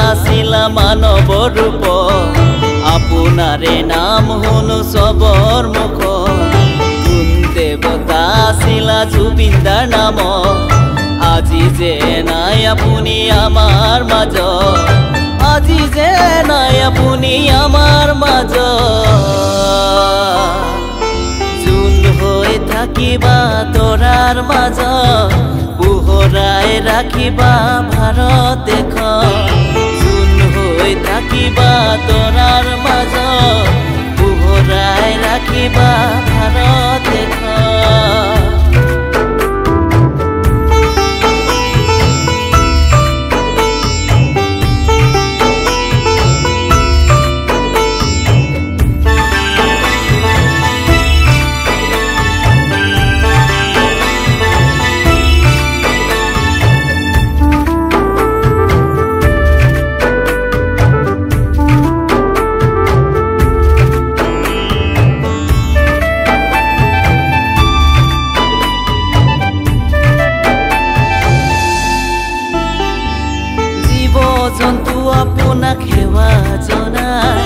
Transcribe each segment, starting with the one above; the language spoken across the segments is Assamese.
আছিলা মানৱ ৰূপ আপোনাৰে নাম শুনো চবৰ মুখ কোন দেৱতা আছিলা জুবিনদাৰ নাম আজি যে নাই আপুনি আমাৰ মাজত আজি যে নাই আপুনি আমাৰ মাজত জোন হৈ থাকিবা তৰাৰ মাজত পোহৰাই ৰাখিবা ভাৰত দেশত জোন হৈ থাকিবা তৰাৰ মাজত পোহৰাই ৰাখিবা ভাৰত দেশত জন্তু আপোনাক সেৱা জনাই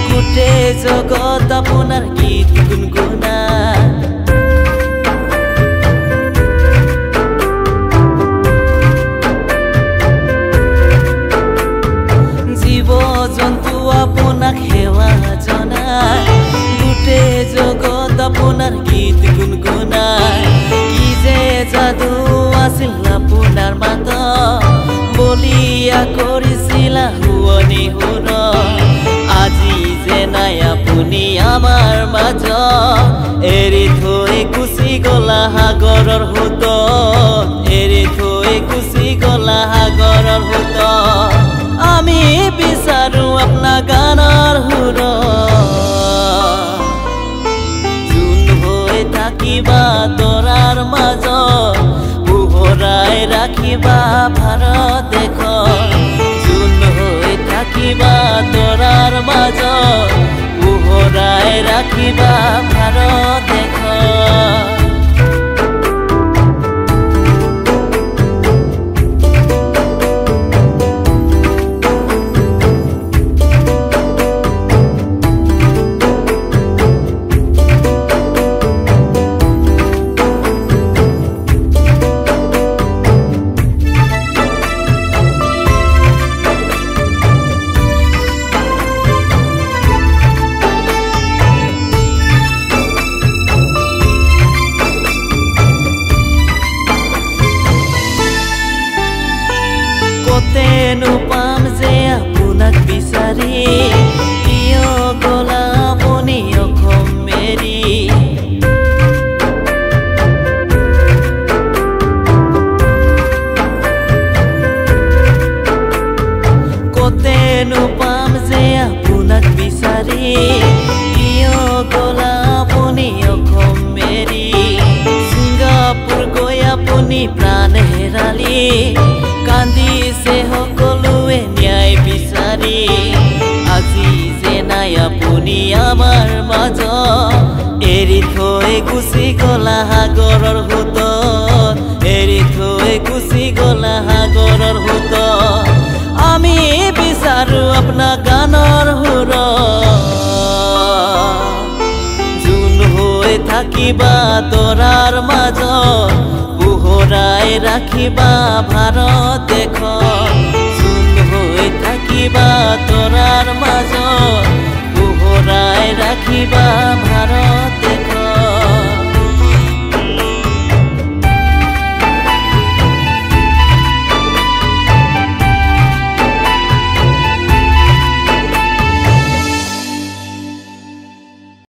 গোটেই জগত আপোনাৰ গীত গুণগুণাই জীৱ জন্তু আপোনাক সেৱা জনাই গোটেই জগত আপোনাৰ গীত গুণগুণাই কি যে যাদু আছিল আপোনাৰ মাত বলিয়া কৰিছিলা শুৱনি সুৰ আজি যে নাই আপুনি আমাৰ মাজত এৰি থৈ গুচি গলা সাগৰৰ সোঁতত এৰি থৈ গুচি গলা সাগৰৰ সোঁতত আমি বিচাৰো আপোনাৰ গানৰ সুৰ জোন হৈ থাকিবা তৰাৰ মাজত পোহৰাই ৰাখিবা ভাৰত দেশত জোন হৈ থাকিবা তৰাৰ মাজত পোহৰাই ৰাখিবা ভাৰত দেশত কতেনো পাম যে আপোনাক বিচাৰি কিয় গলা আপুনি অসম মেৰি কতেনো পাম যে আপোনাক বিচাৰি কিয় গলা আপুনি অসম মেৰি ছিংগাপুৰ গৈ আপুনি প্ৰাণ হেৰালি কান্দিছে সকলোৱে ন্যায় বিচাৰি আজি যে নাই আপুনি আমাৰ মাজত এৰি থৈ গুচি গলা সাগৰৰ সোঁতত এৰি থৈ গুচি গলা সাগৰৰ সোঁতত আমি বিচাৰো আপোনাৰ গানৰ সুৰ জোন হৈ থাকিবা তৰাৰ মাজত পোহৰাই ৰাখিবা ভাৰত দেশত জোন হৈ থাকিবা তৰাৰ মাজত পোহৰাই ৰাখিবা ভাৰত